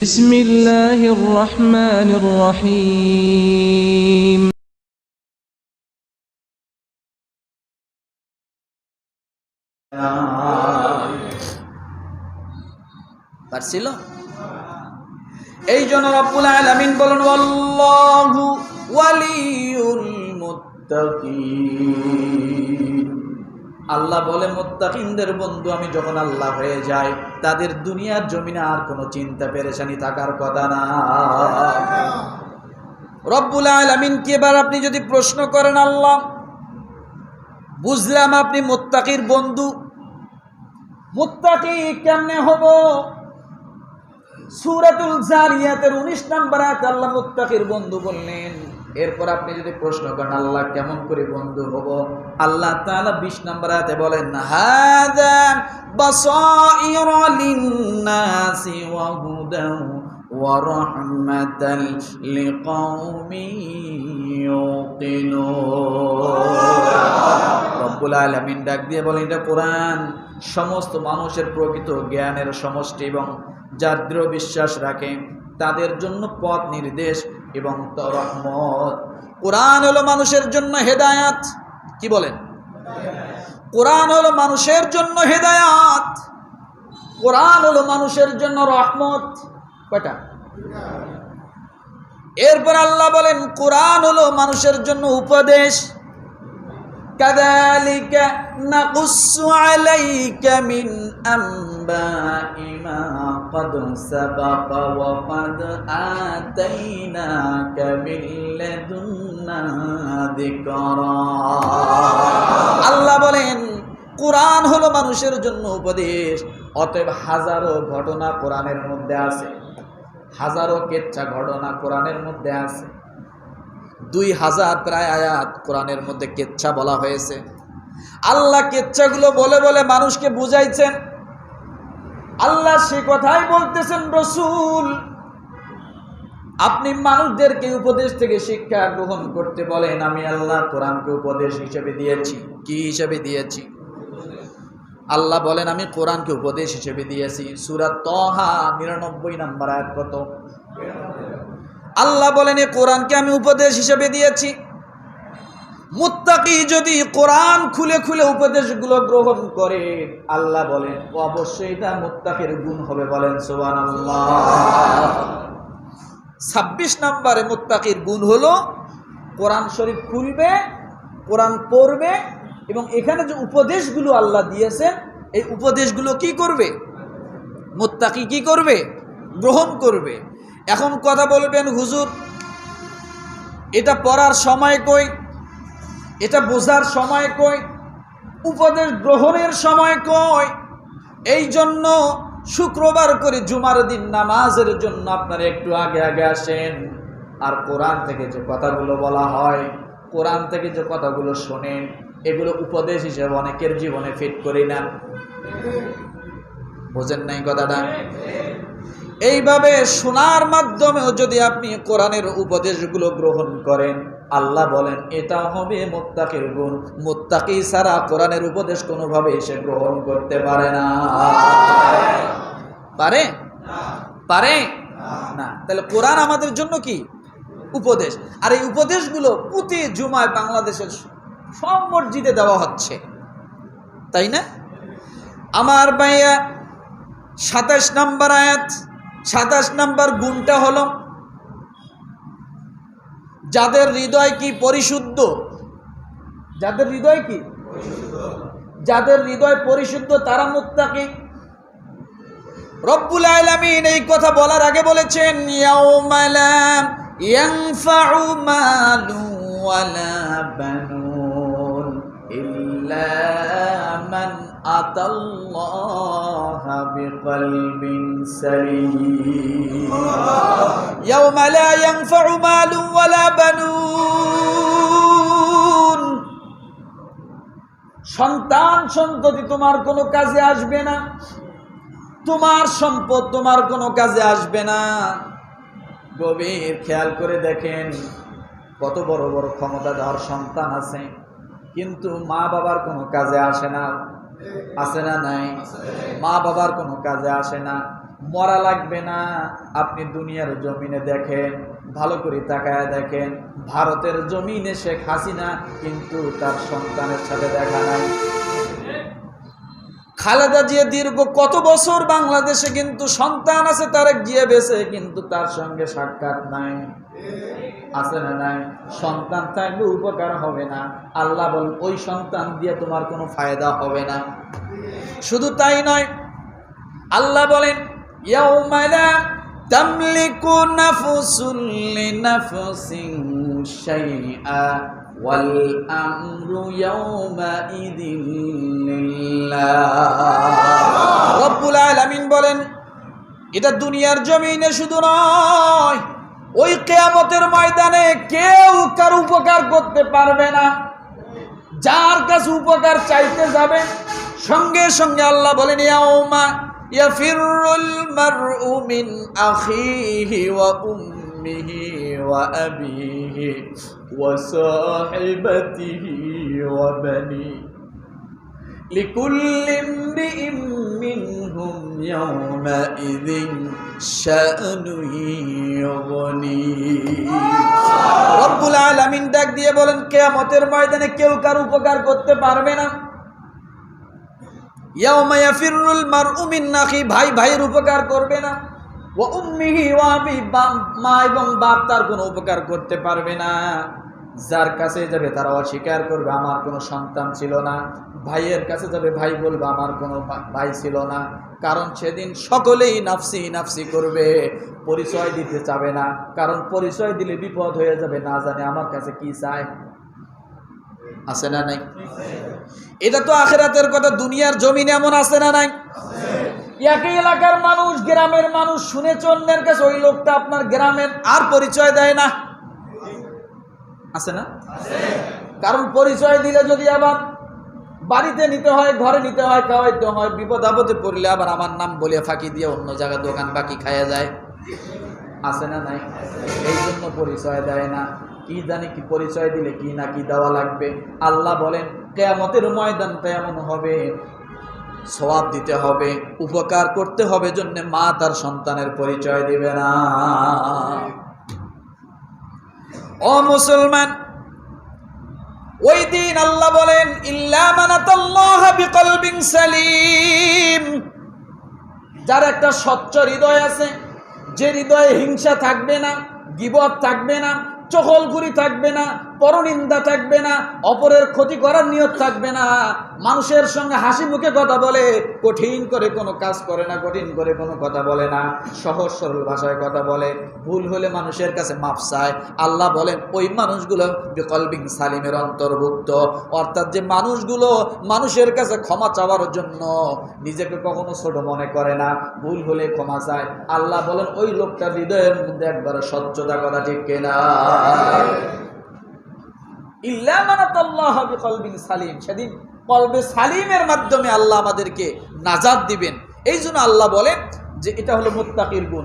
بسم الله الرحمن الرحيم পারছিল এই জন্য রব্বুল আলামিন বলেন আল্লাহু ওয়ালিউল মুত্তাকিন। আল্লাহ বলে মুত্তাকিনদের বন্ধু আমি যখন আল্লাহ হয়ে যাই তাদের দুনিয়ার জমিনে আর কোনো চিন্তা পেরেশানি থাকার কথা না। রব্বুল আলামিনকে এবার আপনি যদি প্রশ্ন করেন, আল্লাহ বুঝলাম আপনি মুত্তাকির বন্ধু, মুত্তাকি কেমনে হব? সূরাতুল জারিয়াতের 19 নম্বর আয়াতে আল্লাহ মুত্তাকির বন্ধু বললেন। এরপর আপনি যদি প্রশ্ন করেন আল্লাহ কেমন করে বন্ধু হব, আল্লাহ তাআলা 20 নম্বর আয়াতে বলেন হাযা বাসাইরু লিন-নাসি ওয়া হুদান ওয়া রাহমাতাল লিকাওমিন ইউকিনুন। রব্বুল আলামিন ডাক দিয়ে বলেন এটা কোরআন সমস্ত মানুষের প্রকৃত জ্ঞানের সমষ্টি এবং যার দৃঢ় বিশ্বাস রাখে তাদের জন্য পথ নির্দেশ এবং রহমত। কোরআন হলো মানুষের জন্য হেদায়াত। কি বলেন? কোরআন হলো মানুষের জন্য হেদায়াত, কোরআন হলো মানুষের জন্য রহমত। কয়টা? এরপর আল্লাহ বলেন কোরআন হলো মানুষের জন্য উপদেশ। কাযালিকা নাকুসসু আলাইকা মিন আনবাই মা ক্বাদ সাবাকা ওয়া ক্বাদ আতাইনাকা মিন লাদুন্না যিকরা। আল্লাহ বলেন কোরআন হলো মানুষের জন্য উপদেশ। অতএব হাজারো ঘটনা কোরআনের মধ্যে আছে, হাজারো কেচ্ছা ঘটনা কোরআনের মধ্যে আছে। 2000 প্রায় আয়াত কোরআনের মধ্যে কেচ্ছা বলা হয়েছে। আল্লাহ কেচ্ছাগুলো বলে বলে মানুষকে বুঝাইছেন। আল্লাহ সে কথাই বলতেছেন রাসূল আপনি মানুষদেরকে উপদেশ থেকে শিক্ষা গ্রহণ করতে বলেন। আমি আল্লাহ কোরআনকে উপদেশ হিসেবে দিয়েছি। কি হিসেবে দিয়েছি? আল্লাহ বলেন আমি কোরআনকে উপদেশ হিসেবে দিয়েছি। সূরা তাহা 99 নম্বর আয়াত কত? আল্লাহ বলেন এই কোরআনকে আমি উপদেশ হিসেবে দিয়েছি। মুত্তাকি যদি কোরআন খুলে খুলে উপদেশগুলো গ্রহণ করে আল্লাহ বলেন অবশ্যই এটা মুত্তাকির গুণ হবে। বলেন সুবহানাল্লাহ। 26 নম্বরে মুত্তাকির গুণ হলো কোরআন শরীফ খুলবে, কোরআন পড়বে এবং এখানে যে উপদেশগুলো আল্লাহ দিয়েছেন এই উপদেশগুলো কি করবে? মুত্তাকি কি করবে? গ্রহণ করবে। এখন কথা বলবেন হুজুর এটা পড়ার সময় কই, এটা বোঝার সময় কই, উপদেশ গ্রহণের সময় কই? এই জন্য শুক্রবার করে জুমার দিন নামাজের জন্য আপনারা একটু আগে আগে আসেন। আর কোরআন থেকে যে কথাগুলো বলা হয়, কোরআন থেকে যে কথাগুলো শোনেন এগুলো উপদেশ হিসেবে অনেকের জীবনে ফিট করি না। বোঝেন নাই কথাটা? এইভাবে শোনার মাধ্যমেও যদি আপনি কোরআনের উপদেশগুলো গ্রহণ করেন আল্লাহ বলেন এটা হবে মুত্তাকির গুণ। মুত্তাকি ছাড়া কোরআনের উপদেশ কোনোভাবে সে গ্রহণ করতে পারে না। পারে? পারে না। তাহলে কোরআন আমাদের জন্য কি? উপদেশ। আর এই উপদেশগুলো প্রতি জুমায় বাংলাদেশের সব মসজিদে দেওয়া হচ্ছে, তাই না? আমার ভাইয়া 27 নম্বর আয়াত, 27 নম্বর গুণটা হলো যাদের হৃদয় কি পরিশুদ্ধ, যাদের হৃদয় কি যাদের হৃদয় পরিশুদ্ধ তারা মুত্তাকি। রব্বুল আলামিন এই কথা বলার আগে বলেছেন ইয়াউমা লা ইয়ানফাউ মালু ওয়ালা বানুন ইল্লা মান আতাল্লাহা বিকলবিন সালিম। ইয়াউমা লা ইয়ানফাউ মালু ওয়ালা বানুন, সন্তান সন্ততি তোমার কোনো কাজে আসবে না, তোমার সম্পদ তোমার কোনো কাজে আসবে না। গভীর খেয়াল করে দেখেন কত বড় বড় ক্ষমতাধর সন্তান আছে কিন্তু মা বাবার কোনো কাজে আসে না। আছে না নাই? মা বাবার কোনো কাজে আসে না। মরা লাগবে না। আপনি দুনিয়ার জমিনে দেখেন, ভালো করে তাকায় দেখেন, ভারতের জমিনে শেখ হাসিনা কিন্তু তার সন্তানের সাথে দেখা নাই। খালেদা জিয়া দীর্ঘ কত বছর বাংলাদেশে কিন্তু সন্তান আছে, তারেক জিয়া বেঁচে কিন্তু তার সঙ্গে সাক্ষাৎ নাই। আছে না নাই? সন্তান থাকলে উপকার হবে না। আল্লাহ বল ওই সন্তান দিয়ে তোমার কোনো ফায়দা হবে না। শুধু তাই নয়, আল্লাহ বলেন ইয়াউমা লা তামলিকু নাফসুন লিনাফসিন শাইআ ওয়াল আমরু ইয়াউমা ইযিন লিল্লাহ। রব্বুল আলামিন বলেন এটা দুনিয়ার জমিনে শুধু নয়, ওই কিয়ামতের ময়দানে কেউ কার উপকার করতে পারবে না। যার কাছে উপকার চাইতে যাবে, সঙ্গে সঙ্গে আল্লাহ বলেন ইয়াউমা ইয়াফিরুল মারউ মিন আখিহি ওয়া উম্মিহি ওয়া আবিহি ওয়া সাহিবাতিহি ওয়া বানি লিকুল্লি ইমরিইম মিনহুম ইয়াওমাইযিন শাআনু ইউগনি। রব্বুল আলামিন ডাক দিয়ে বলেন কিয়ামতের ময়দানে কেউ কার উপকার করতে পারবে না। ইয়াউমা ইয়াফিরুল মারউ মিন আখি, ভাই ভাইয়ের উপকার করবে না। ওয়া উম্মিহি ওয়া আবি, মা এবং বাপ তার কোনো উপকার করতে পারবে না। যার কাছে যাবে তারা অস্বীকার করবে আমার কোনো সন্তান ছিল না। ভাইয়ের কাছে যাবে, ভাই বলবে আমার কোনো ভাই ছিল না। কারণ সেদিন সকলেই নাফসি নাফসি করবে, পরিচয় দিতে চাবে না। কারণ পরিচয় দিলে বিপদ হয়ে যাবে, না জানে আমার কাছে কি চায়। আছে না নাই? এটা তো আখিরাতের কথা। দুনিয়ার জমিনে এমন আছে না নাই? একই এলাকার মানুষ, গ্রামের মানুষ শুনেছে অন্যের কাছে ওই লোকটা আপনার গ্রামের, আর পরিচয় দেয় না। আছে না? কারণ পরিচয় দিলে যদি আবার বাড়িতে নিতে হয়, ঘরে নিতে হয়, খাওয়াইতে হয়, বিপদ আপদে পড়লে আবার আমার নাম বলে ফাঁকি দিয়ে অন্য জায়গায় দোকান বাকি খাইয়া যায়। আছে না নাই? এই জন্য পরিচয় দেয় না। কি জানি কি পরিচয় দিলে কি না কি দেওয়া লাগবে। আল্লাহ বলেন কিয়ামতের ময়দানটা এমন হবে, সওয়াব দিতে হবে, উপকার করতে হবে, জন্য মা তার সন্তানের পরিচয় দিবে না। ও মুসলমান, ওই দিন আল্লাহ বলেন ইল্লা মান আতাল্লাহা বিকলবিন সালিম, যার একটা স্বচ্ছ হৃদয় আছে, যে হৃদয়ে হিংসা থাকবে না, গীবত থাকবে না, চগলখুরি থাকবে না, পরনিন্দা থাকবে না, অপরের ক্ষতি করার নিয়ত থাকবে না, মানুষের সঙ্গে হাসি মুখে কথা বলে, কঠিন করে কোনো কাজ করে না, কঠিন করে কোনো কথা বলে না, সহজ সরল ভাষায় কথা বলে, ভুল হলে মানুষের কাছে মাফ চায়। আল্লাহ বলেন ওই মানুষগুলো বিকলবিন সালিমের অন্তর্ভুক্ত। অর্থাৎ যে মানুষগুলো মানুষের কাছে ক্ষমা চাওয়ার জন্য নিজেকে কখনো ছোট মনে করে না, ভুল হলে ক্ষমা চায়। আল্লাহ বলেন ওই লোকটা হৃদয়ের মধ্যে একবার স্বচ্ছতা, কথা ঠিক কিনা? ইল্লা মান আতাল্লাহা বিকলবিন সালিম, সেদিন কলবে সালিমের মাধ্যমে আল্লাহ আমাদেরকে নাজাত দিবেন। এই জন্য আল্লাহ বলেন যে এটা হলো মুত্তাকির গুণ।